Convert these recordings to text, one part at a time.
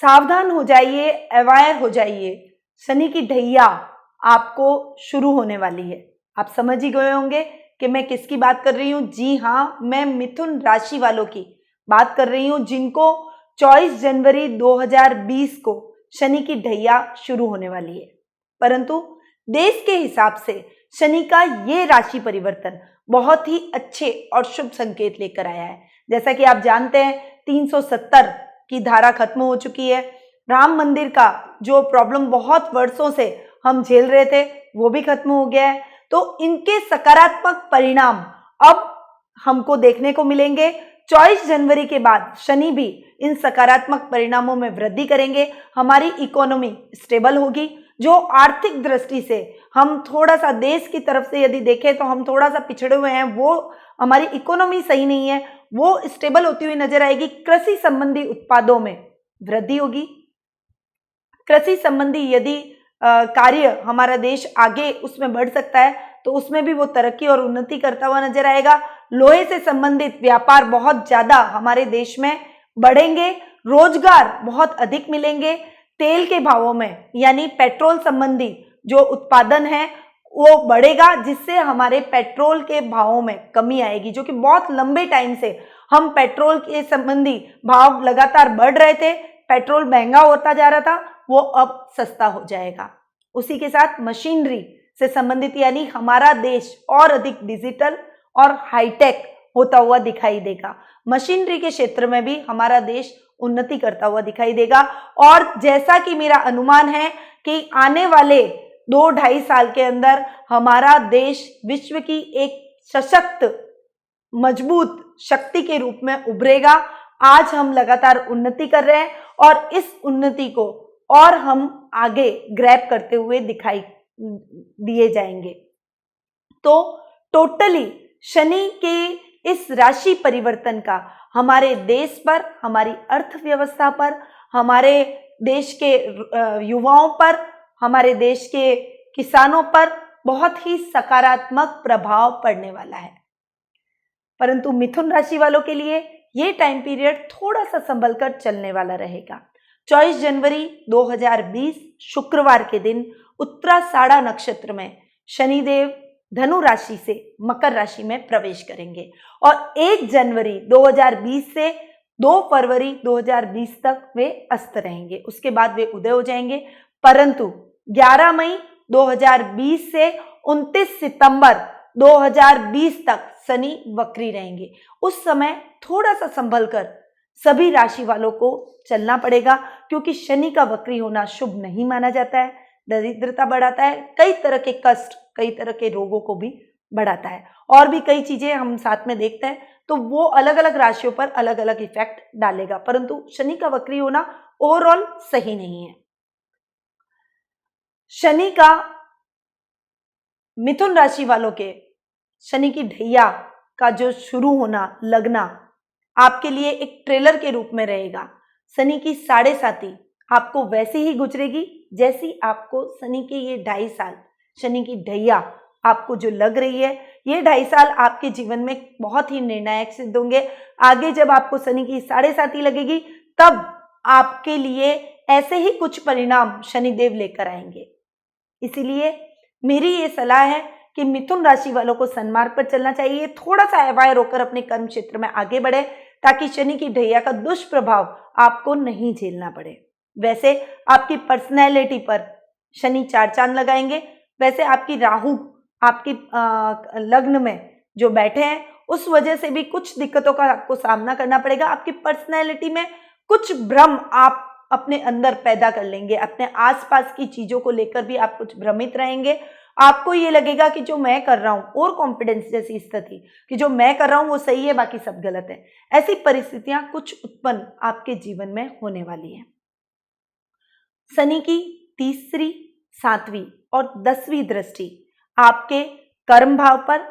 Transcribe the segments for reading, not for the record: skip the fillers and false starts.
सावधान हो जाइए, अवेयर हो जाइए, शनि की ढैया आपको शुरू होने वाली है। आप समझ ही गए होंगे कि मैं किसकी बात कर रही हूँ। जी हाँ, मैं मिथुन राशि वालों की बात कर रही हूँ, जिनको 24 जनवरी 2020 को शनि की ढैया शुरू होने वाली है। परंतु देश के हिसाब से शनि का ये राशि परिवर्तन बहुत ही अच्छे और शुभ संकेत लेकर आया है। जैसा कि आप जानते हैं, 370 की धारा खत्म हो चुकी है। राम मंदिर का जो प्रॉब्लम बहुत वर्षों से हम झेल रहे थे वो भी खत्म हो गया है। तो इनके सकारात्मक परिणाम अब हमको देखने को मिलेंगे। 24 जनवरी के बाद शनि भी इन सकारात्मक परिणामों में वृद्धि करेंगे। हमारी इकोनॉमी स्टेबल होगी। जो आर्थिक दृष्टि से हम थोड़ा सा देश की तरफ से यदि देखें तो हम थोड़ा सा पिछड़े हुए हैं, वो हमारी इकोनॉमी सही नहीं है, वो स्टेबल होती हुई नजर आएगी। कृषि संबंधी उत्पादों में वृद्धि होगी। कृषि संबंधी यदि कार्य हमारा देश आगे उसमें बढ़ सकता है तो उसमें भी वो तरक्की और उन्नति करता हुआ नजर आएगा। लोहे से संबंधित व्यापार बहुत ज्यादा हमारे देश में बढ़ेंगे। रोजगार बहुत अधिक मिलेंगे। तेल के भावों में यानी पेट्रोल संबंधी जो उत्पादन है वो बढ़ेगा, जिससे हमारे पेट्रोल के भावों में कमी आएगी। जो कि बहुत लंबे टाइम से हम पेट्रोल के संबंधी भाव लगातार बढ़ रहे थे, पेट्रोल महंगा होता जा रहा था, वो अब सस्ता हो जाएगा। उसी के साथ मशीनरी से संबंधित यानी हमारा देश और अधिक डिजिटल और हाईटेक होता हुआ दिखाई देगा। मशीनरी के क्षेत्र में भी हमारा देश उन्नति करता हुआ दिखाई देगा। और जैसा कि मेरा अनुमान है कि आने वाले 2-2.5 साल के अंदर हमारा देश विश्व की एक सशक्त मजबूत शक्ति के रूप में उभरेगा। आज हम लगातार उन्नति कर रहे हैं और इस उन्नति को और हम आगे ग्रैब करते हुए दिखाई दिए जाएंगे। तो टोटली शनि के इस राशि परिवर्तन का हमारे देश पर, हमारी अर्थव्यवस्था पर, हमारे देश के युवाओं पर, हमारे देश के किसानों पर बहुत ही सकारात्मक प्रभाव पड़ने वाला है। परंतु मिथुन राशि वालों के लिए ये टाइम पीरियड थोड़ा सा संभल कर चलने वाला रहेगा। 24 जनवरी 2020 शुक्रवार के दिन उत्तराषाढ़ा नक्षत्र में शनिदेव धनु राशि से मकर राशि में प्रवेश करेंगे और 1 जनवरी 2020 से 2 फरवरी 2020 तक वे अस्त रहेंगे। उसके बाद वे उदय हो जाएंगे। परंतु 11 मई 2020 से 29 सितंबर 2020 तक शनि वक्री रहेंगे। उस समय थोड़ा सा संभल कर सभी राशि वालों को चलना पड़ेगा, क्योंकि शनि का वक्री होना शुभ नहीं माना जाता है। दरिद्रता बढ़ाता है, कई तरह के कष्ट, कई तरह के रोगों को भी बढ़ाता है और भी कई चीजें हम साथ में देखते हैं। तो वो अलग अलग राशियों पर अलग अलग इफेक्ट डालेगा। परंतु शनि का वक्री होना ओवरऑल सही नहीं है। शनि का मिथुन राशि वालों के शनि की ढैया का जो शुरू होना, लगना आपके लिए एक ट्रेलर के रूप में रहेगा। शनि की 7.5 आपको वैसे ही गुजरेगी जैसी आपको शनि के ये 2.5 साल, शनि की ढैया आपको जो लग रही है, ये 2.5 साल आपके जीवन में बहुत ही निर्णायक सिद्ध होंगे। आगे जब आपको शनि की 7.5 लगेगी तब आपके लिए ऐसे ही कुछ परिणाम शनिदेव लेकर आएंगे। इसीलिए मेरी ये सलाह है कि मिथुन राशि वालों को सन्मार्ग पर चलना चाहिए। थोड़ा सा अवायर होकर अपने कर्म क्षेत्र में आगे बढ़े ताकि शनि की ढैया का दुष्प्रभाव आपको नहीं झेलना पड़े। वैसे आपकी पर्सनैलिटी पर शनि 4 चांद लगाएंगे। वैसे आपकी राहु आपकी लग्न में जो बैठे हैं उस वजह से भी कुछ दिक्कतों का आपको सामना करना पड़ेगा। आपकी पर्सनैलिटी में कुछ भ्रम आप अपने अंदर पैदा कर लेंगे। अपने आसपास की चीजों को लेकर भी आप कुछ भ्रमित रहेंगे। आपको ये लगेगा कि जो मैं कर रहा हूं, और कॉन्फिडेंस जैसी स्थिति कि जो मैं कर रहा हूं वो सही है, बाकी सब गलत है। ऐसी परिस्थितियां कुछ उत्पन्न आपके जीवन में होने वाली है। शनि की 3री, 7वीं और 10वीं दृष्टि आपके कर्म भाव पर,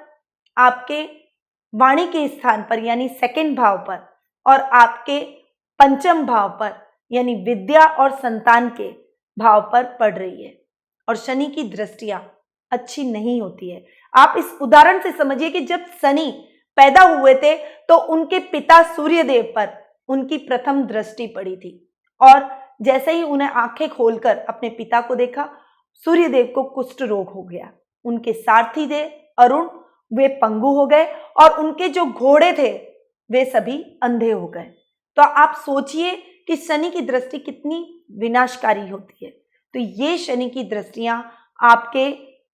आपके वाणी के स्थान पर यानी 2nd भाव पर और आपके 5म भाव पर यानी विद्या और संतान के भाव पर पड़ रही है। और शनि की दृष्टियां अच्छी नहीं होती है। आप इस उदाहरण से समझिए कि जब शनि पैदा हुए थे तो उनके पिता सूर्यदेव पर उनकी प्रथम दृष्टि पड़ी थी और जैसे ही उन्हें आंखें खोलकर अपने पिता को देखा, सूर्यदेव को कुष्ठ रोग हो गया। उनके सारथी थे अरुण, वे पंगु हो गए और उनके जो घोड़े थे वे सभी अंधे हो गए। तो आप सोचिए कि शनि की दृष्टि कितनी विनाशकारी होती है। तो ये शनि की दृष्टियां आपके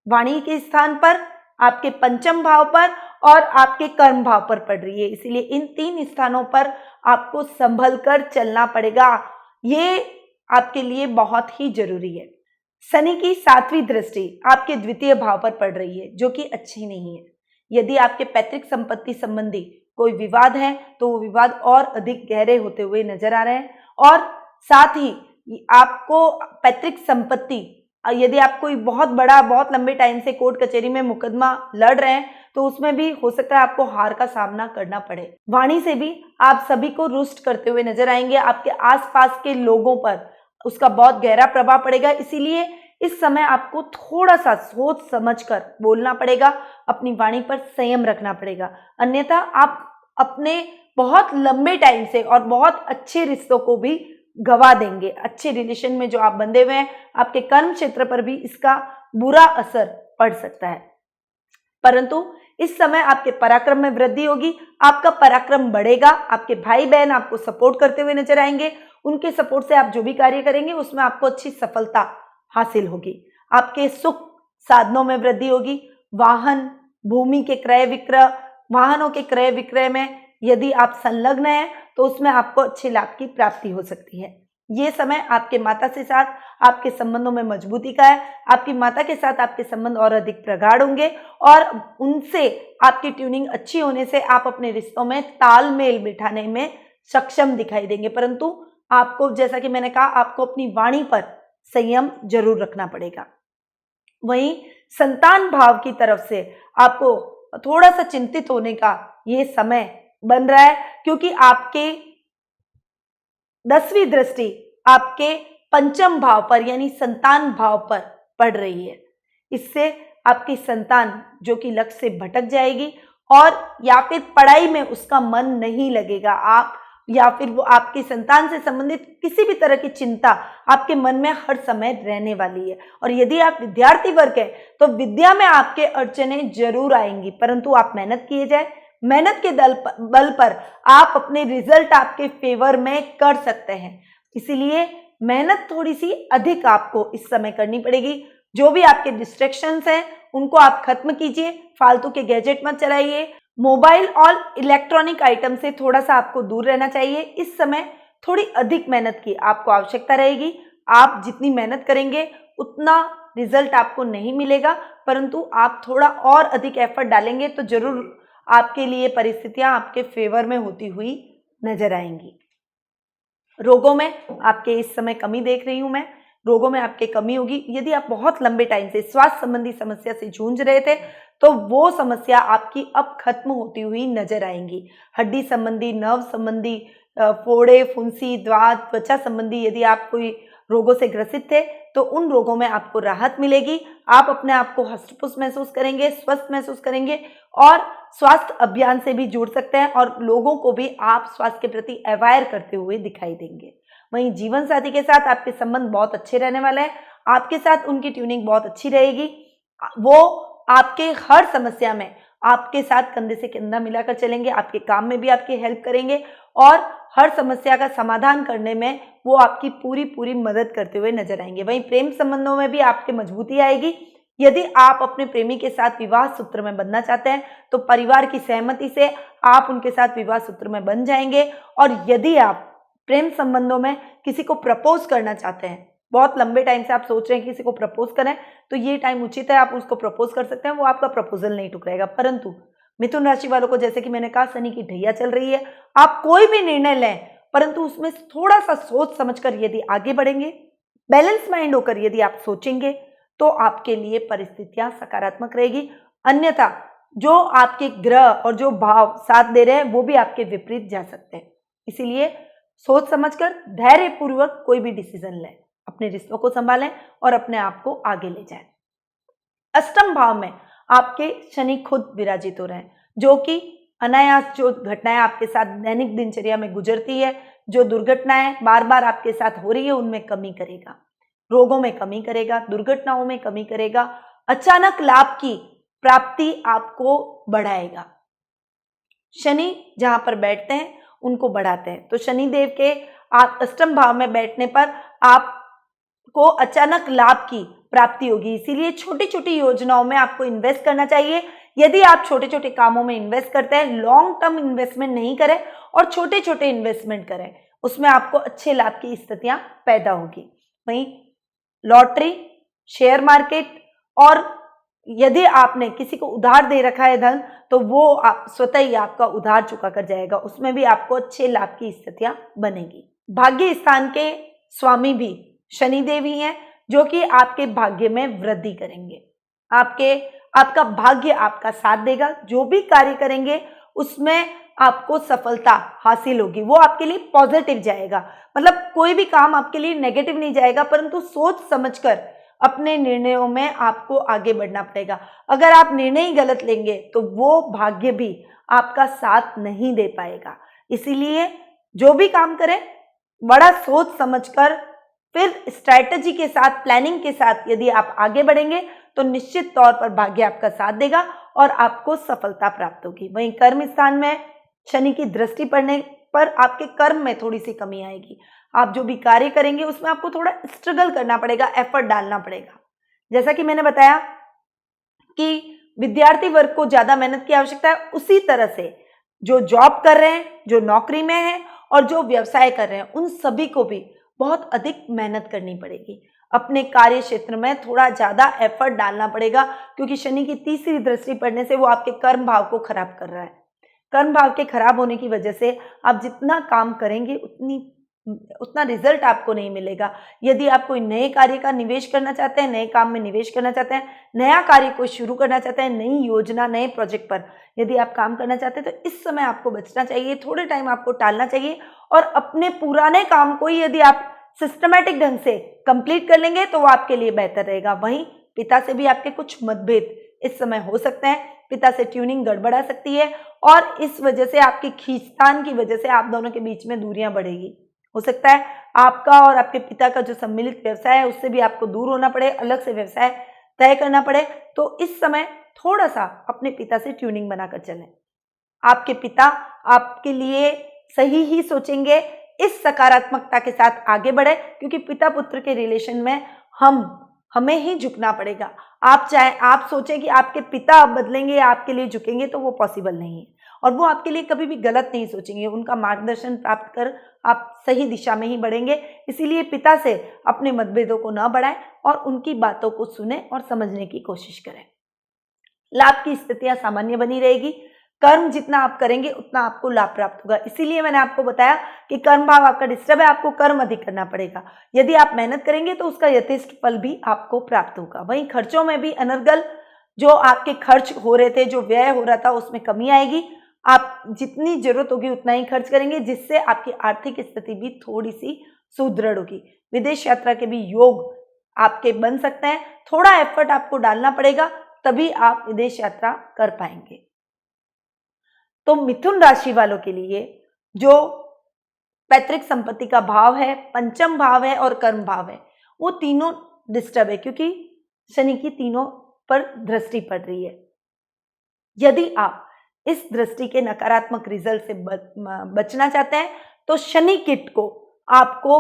वाणी के स्थान पर, आपके पंचम भाव पर और आपके कर्म भाव पर पड़ रही है। इसीलिए इन 3 स्थानों पर आपको संभल कर चलना पड़ेगा। ये आपके लिए बहुत ही जरूरी है। शनि की 7वीं दृष्टि आपके द्वितीय भाव पर पड़ रही है, जो कि अच्छी नहीं है। यदि आपके पैतृक संपत्ति संबंधी कोई विवाद है तो वो विवाद और अधिक गहरे होते हुए नजर आ रहे हैं। और साथ ही आपको पैतृक संपत्ति, यदि आप कोई बहुत बड़ा, बहुत लंबे टाइम से कोर्ट कचहरी में मुकदमा लड़ रहे हैं तो उसमें भी हो सकता है आपको हार का सामना करना पड़े। वाणी से भी आप सभी को रुष्ट करते हुए नजर आएंगे। आपके आसपास के लोगों पर उसका बहुत गहरा प्रभाव पड़ेगा। इसीलिए इस समय आपको थोड़ा सा सोच समझकर बोलना पड़ेगा, अपनी वाणी पर संयम रखना पड़ेगा, अन्यथा आप अपने बहुत लंबे टाइम से और बहुत अच्छे रिश्तों को भी गवा देंगे। अच्छे रिलेशन में जो आप बंधे हुए हैं, आपके कर्म क्षेत्र पर भी इसका बुरा असर पड़ सकता है। परंतु इस समय आपके पराक्रम में वृद्धि होगी, आपका पराक्रम बढ़ेगा। आपके भाई बहन आपको सपोर्ट करते हुए नजर आएंगे। उनके सपोर्ट से आप जो भी कार्य करेंगे उसमें आपको अच्छी सफलता हासिल होगी। आपके सुख साधनों में वृद्धि होगी। वाहन, भूमि के क्रय विक्रय, वाहनों के क्रय विक्रय में यदि आप संलग्न हैं तो उसमें आपको अच्छे लाभ की प्राप्ति हो सकती है। ये समय आपके माता से साथ आपके संबंधों में मजबूती का है। आपकी माता के साथ आपके संबंध और अधिक प्रगाढ़ होंगे और उनसे आपकी ट्यूनिंग अच्छी होने से आप अपने रिश्तों में तालमेल बिठाने में सक्षम दिखाई देंगे। परंतु आपको, जैसा कि मैंने कहा, आपको अपनी वाणी पर संयम जरूर रखना पड़ेगा। वहीं संतान भाव की तरफ से आपको थोड़ा सा चिंतित होने का ये समय बन रहा है, क्योंकि आपके 10वीं दृष्टि आपके पंचम भाव पर यानी संतान भाव पर पड़ रही है। इससे आपकी संतान जो कि लक्ष्य से भटक जाएगी और या फिर पढ़ाई में उसका मन नहीं लगेगा, आप या फिर वो आपकी संतान से संबंधित किसी भी तरह की चिंता आपके मन में हर समय रहने वाली है। और यदि आप विद्यार्थी वर्ग है तो विद्या में आपके अड़चने जरूर आएंगी, परंतु आप मेहनत किए जाए, मेहनत के बल पर आप अपने रिजल्ट आपके फेवर में कर सकते हैं। इसीलिए मेहनत थोड़ी सी अधिक आपको इस समय करनी पड़ेगी। जो भी आपके डिस्ट्रैक्शंस हैं उनको आप खत्म कीजिए। फालतू के गैजेट मत चलाइए। मोबाइल और इलेक्ट्रॉनिक आइटम से थोड़ा सा आपको दूर रहना चाहिए। इस समय थोड़ी अधिक मेहनत की आपको आवश्यकता रहेगी। आप जितनी मेहनत करेंगे उतना रिजल्ट आपको नहीं मिलेगा, परंतु आप थोड़ा और अधिक एफर्ट डालेंगे तो जरूर आपके लिए परिस्थितियां आपके फेवर में होती हुई नजर आएंगी। रोगों में आपके इस समय कमी देख रही हूं मैं। रोगों में आपके कमी होगी। यदि आप बहुत लंबे टाइम से स्वास्थ्य संबंधी समस्या से जूझ रहे थे तो वो समस्या आपकी अब खत्म होती हुई नजर आएंगी। हड्डी संबंधी, नर्व संबंधी, फोड़े, फुंसी, द्वात, त्वचा संबंधी यदि आप कोई रोगों से ग्रसित थे तो उन रोगों में आपको राहत मिलेगी। आप अपने आप को हष्ट-पुष्ट महसूस करेंगे, स्वस्थ महसूस करेंगे और स्वास्थ्य अभियान से भी जुड़ सकते हैं और लोगों को भी आप स्वास्थ्य के प्रति अवेयर करते हुए दिखाई देंगे। वहीं जीवन साथी के साथ आपके संबंध बहुत अच्छे रहने वाले हैं। आपके साथ उनकी ट्यूनिंग बहुत अच्छी रहेगी। वो आपके हर समस्या में आपके साथ कंधे से कंधा मिलाकर चलेंगे, आपके काम में भी आपकी हेल्प करेंगे और हर समस्या का समाधान करने में वो आपकी पूरी मदद करते हुए नजर आएंगे। वहीं प्रेम संबंधों में भी आपके मजबूती आएगी। यदि आप अपने प्रेमी के साथ विवाह सूत्र में बंधना चाहते हैं तो परिवार की सहमति से आप उनके साथ विवाह सूत्र में बंध जाएंगे। और यदि आप प्रेम संबंधों में किसी को प्रपोज करना चाहते हैं, बहुत लंबे टाइम से आप सोच रहे हैं किसी को प्रपोज करें, तो ये टाइम उचित है, आप उसको प्रपोज कर सकते हैं। वो आपका प्रपोजल नहीं टुकराएगा। परंतु मिथुन राशि वालों को, जैसे कि मैंने कहा, शनि की ढैया चल रही है। आप कोई भी निर्णय लें परंतु उसमें थोड़ा सा सोच समझकर यदि आगे बढ़ेंगे, बैलेंस माइंड होकर यदि आप सोचेंगे तो आपके लिए परिस्थितियां सकारात्मक रहेगी। अन्यथा जो आपके ग्रह और जो भाव साथ दे रहे हैं वो भी आपके विपरीत जा सकते हैं। इसीलिए सोच समझकर धैर्यपूर्वक कोई भी डिसीजन लें, अपने रिश्तों को संभालें और अपने आप को आगे ले जाएं। अष्टम भाव में आपके शनि खुद विराजित हो रहे हैं, जो कि अनायास जो घटनाएं आपके साथ दैनिक दिनचर्या में गुजरती है, जो दुर्घटनाएं बार बार आपके साथ हो रही है, उनमें कमी करेगा, रोगों में कमी करेगा, दुर्घटनाओं में कमी करेगा, अचानक लाभ की प्राप्ति आपको बढ़ाएगा। शनि जहां पर बैठते हैं उनको बढ़ाते हैं, तो शनि देव के अष्टम भाव में बैठने पर आपको अचानक लाभ की प्राप्ति होगी। इसीलिए छोटी छोटी योजनाओं में आपको इन्वेस्ट करना चाहिए। यदि आप छोटे छोटे कामों में इन्वेस्ट करते हैं, लॉन्ग टर्म इन्वेस्टमेंट नहीं करें और छोटे छोटे इन्वेस्टमेंट करें, उसमें आपको अच्छे लाभ की स्थितियां पैदा होगी। वहीं लॉटरी, शेयर मार्केट, और यदि आपने किसी को उधार दे रखा है धन, तो वो आप स्वतः ही आपका उधार चुका कर जाएगा, उसमें भी आपको अच्छे लाभ की स्थितियां बनेगी। भाग्य स्थान के स्वामी भी शनिदेव ही हैं, जो कि आपके भाग्य में वृद्धि करेंगे। आपका भाग्य आपका साथ देगा, जो भी कार्य करेंगे उसमें आपको सफलता हासिल होगी, वो आपके लिए पॉजिटिव जाएगा। मतलब कोई भी काम आपके लिए नेगेटिव नहीं जाएगा, परंतु सोच समझकर अपने निर्णयों में आपको आगे बढ़ना पड़ेगा। अगर आप निर्णय ही गलत लेंगे तो वो भाग्य भी आपका साथ नहीं दे पाएगा। इसीलिए जो भी काम करें बड़ा सोच समझकर, फिर स्ट्रैटेजी के साथ, प्लानिंग के साथ यदि आप आगे बढ़ेंगे तो निश्चित तौर पर भाग्य आपका साथ देगा और आपको सफलता प्राप्त होगी। वहीं कर्म स्थान में शनि की दृष्टि पड़ने पर आपके कर्म में थोड़ी सी कमी आएगी। आप जो भी कार्य करेंगे उसमें आपको थोड़ा स्ट्रगल करना पड़ेगा, एफर्ट डालना पड़ेगा। जैसा कि मैंने बताया कि विद्यार्थी वर्ग को ज्यादा मेहनत की आवश्यकता है, उसी तरह से जो जॉब कर रहे हैं, जो नौकरी में है और जो व्यवसाय कर रहे हैं, उन सभी को भी बहुत अधिक मेहनत करनी पड़ेगी। अपने कार्य क्षेत्र में थोड़ा ज्यादा एफर्ट डालना पड़ेगा, क्योंकि शनि की तीसरी दृष्टि पड़ने से वो आपके कर्म भाव को खराब कर रहा है। कर्म भाव के खराब होने की वजह से आप जितना काम करेंगे उतना रिजल्ट आपको नहीं मिलेगा। यदि आप कोई नए कार्य का निवेश करना चाहते हैं, नए काम में निवेश करना चाहते हैं, नया कार्य को शुरू करना चाहते हैं, नई योजना, नए प्रोजेक्ट पर यदि आप काम करना चाहते हैं, तो इस समय आपको बचना चाहिए, थोड़े टाइम आपको टालना चाहिए और अपने पुराने काम को यदि आप सिस्टमैटिक ढंग से कंप्लीट कर लेंगे तो वो आपके लिए बेहतर रहेगा। वहीं पिता से भी आपके कुछ मतभेद इस समय हो सकते हैं, पिता से ट्यूनिंग गड़बड़ा सकती है और इस वजह से आपकी खींचतान की वजह से आप दोनों के बीच में दूरियां बढ़ेगी। हो सकता है आपका और आपके पिता का जो सम्मिलित व्यवसाय है उससे भी आपको दूर होना पड़े, अलग से व्यवसाय तय करना पड़े। तो इस समय थोड़ा सा अपने पिता से ट्यूनिंग बनाकर चलें। आपके पिता आपके लिए सही ही सोचेंगे, इस सकारात्मकता के साथ आगे बढ़े, क्योंकि पिता पुत्र के रिलेशन में हमें ही झुकना पड़ेगा। आप सोचें कि आपके पिता आप बदलेंगे या आपके लिए झुकेंगे, तो वो पॉसिबल नहीं है और वो आपके लिए कभी भी गलत नहीं सोचेंगे। उनका मार्गदर्शन प्राप्त कर आप सही दिशा में ही बढ़ेंगे। इसीलिए पिता से अपने मतभेदों को न बढ़ाएं और उनकी बातों को सुने और समझने की कोशिश करें। लाभ की स्थितियां सामान्य बनी रहेगी। कर्म जितना आप करेंगे उतना आपको लाभ प्राप्त होगा। इसीलिए मैंने आपको बताया कि कर्म भाव आपका डिस्टर्ब है, आपको कर्म अधिक करना पड़ेगा। यदि आप मेहनत करेंगे तो उसका यथेष्ट फल भी आपको प्राप्त होगा। वहीं खर्चों में भी अनर्गल जो आपके खर्च हो रहे थे, जो व्यय हो रहा था, उसमें कमी आएगी। आप जितनी जरूरत होगी उतना ही खर्च करेंगे, जिससे आपकी आर्थिक स्थिति भी थोड़ी सी सुदृढ़ होगी। विदेश यात्रा के भी योग आपके बन सकते हैं। थोड़ा एफर्ट आपको डालना पड़ेगा, तभी आप विदेश यात्रा कर पाएंगे। तो मिथुन राशि वालों के लिए जो पैतृक संपत्ति का भाव है, पंचम भाव है और कर्म भाव है, वो तीनों डिस्टर्ब है, क्योंकि शनि की तीनों पर दृष्टि पड़ रही है। यदि आप इस दृष्टि के नकारात्मक रिजल्ट से बचना चाहते हैं तो शनि किट को आपको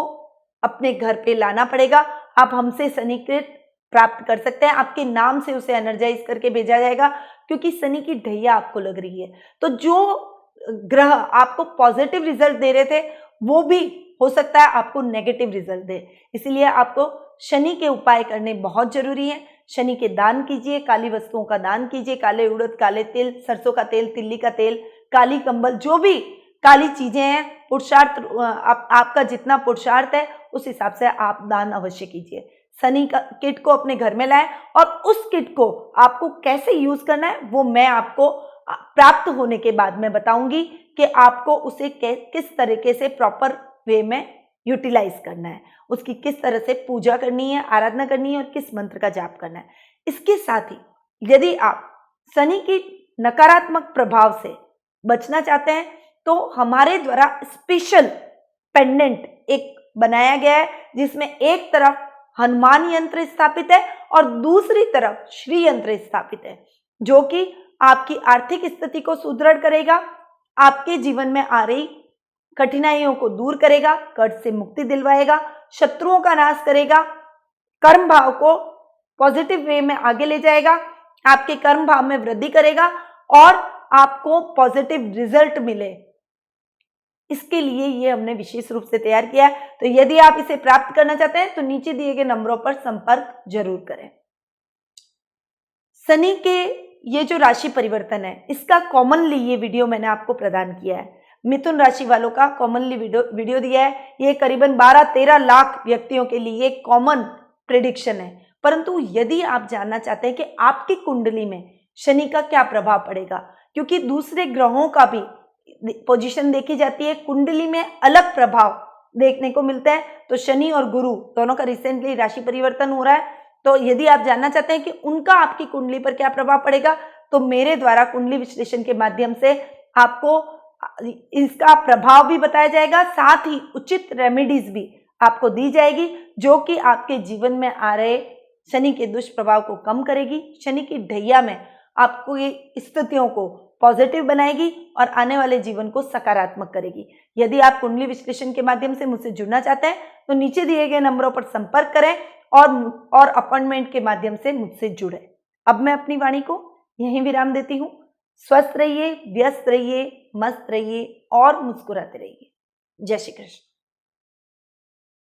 अपने घर पे लाना पड़ेगा। आप हमसे शनि किट प्राप्त कर सकते हैं, आपके नाम से उसे एनर्जाइज करके भेजा जाएगा, क्योंकि शनि की ढैया आपको लग रही है। तो जो ग्रह आपको पॉजिटिव रिजल्ट दे रहे थे वो भी हो सकता है आपको नेगेटिव रिजल्ट दे। इसीलिए आपको शनि के उपाय करने बहुत जरूरी है। शनि के दान कीजिए, काली वस्तुओं का दान कीजिए, काले उड़द, काले तिल, सरसों का तेल, तिल्ली का तेल, काली कंबल, जो भी काली चीजें हैं, पुरुषार्थ आपका जितना पुरुषार्थ है उस हिसाब से आप दान अवश्य कीजिए। शनि का किट को अपने घर में लाएं और उस किट को आपको कैसे यूज करना है वो मैं आपको प्राप्त होने के बाद में बताऊंगी कि आपको उसे किस तरीके से प्रॉपर वे में यूटिलाइज करना है, उसकी किस तरह से पूजा करनी है, आराधना करनी है और किस मंत्र का जाप करना है। इसके साथ ही यदि आप शनि की नकारात्मक प्रभाव से बचना चाहते हैं तो हमारे द्वारा स्पेशल पेंडेंट एक बनाया गया है जिसमें एक तरफ हनुमान यंत्र स्थापित है और दूसरी तरफ श्री यंत्र स्थापित है, जो कि आपकी आर्थिक स्थिति को सुदृढ़ करेगा, आपके जीवन में आ रही कठिनाइयों को दूर करेगा, कर्ज से मुक्ति दिलवाएगा, शत्रुओं का नाश करेगा, कर्म भाव को पॉजिटिव वे में आगे ले जाएगा, आपके कर्म भाव में वृद्धि करेगा और आपको पॉजिटिव रिजल्ट मिले। इसके लिए ये हमने विशेष रूप से तैयार किया है। तो यदि आप इसे प्राप्त करना चाहते हैं तो नीचे दिए गए नंबरों पर संपर्क जरूर करें। शनि के ये जो राशि परिवर्तन है इसका कॉमनली ये वीडियो मैंने आपको प्रदान किया है। मिथुन राशि वालों का कॉमनली वीडियो दिया है। ये करीबन 12-13 लाख व्यक्तियों के लिए कॉमन प्रेडिक्शन है। परंतु यदि आप जानना चाहते हैं कि आपकी कुंडली में शनि का क्या प्रभाव पड़ेगा, क्योंकि दूसरे ग्रहों का भी पोजीशन देखी जाती है, कुंडली में अलग प्रभाव देखने को मिलता है। तो शनि और गुरु दोनों का रिसेंटली राशि परिवर्तन हो रहा है। तो यदि आप जानना चाहते हैं कि उनका आपकी कुंडली पर क्या प्रभाव पड़ेगा तो मेरे द्वारा कुंडली विश्लेषण के माध्यम से आपको इसका प्रभाव भी बताया जाएगा, साथ ही उचित रेमेडीज भी आपको दी जाएगी जो कि आपके जीवन में आ रहे शनि के दुष्प्रभाव को कम करेगी, शनि की ढैया में आपको ये स्थितियों को पॉजिटिव बनाएगी और आने वाले जीवन को सकारात्मक करेगी। यदि आप कुंडली विश्लेषण के माध्यम से मुझसे जुड़ना चाहते हैं तो नीचे दिए गए नंबरों पर संपर्क करें और अपॉइंटमेंट के माध्यम से मुझसे जुड़े। अब मैं अपनी वाणी को यहीं विराम देती हूँ। स्वस्थ रहिए, व्यस्त रहिए, मस्त रहिए और मुस्कुराते रहिए। जय श्री कृष्ण।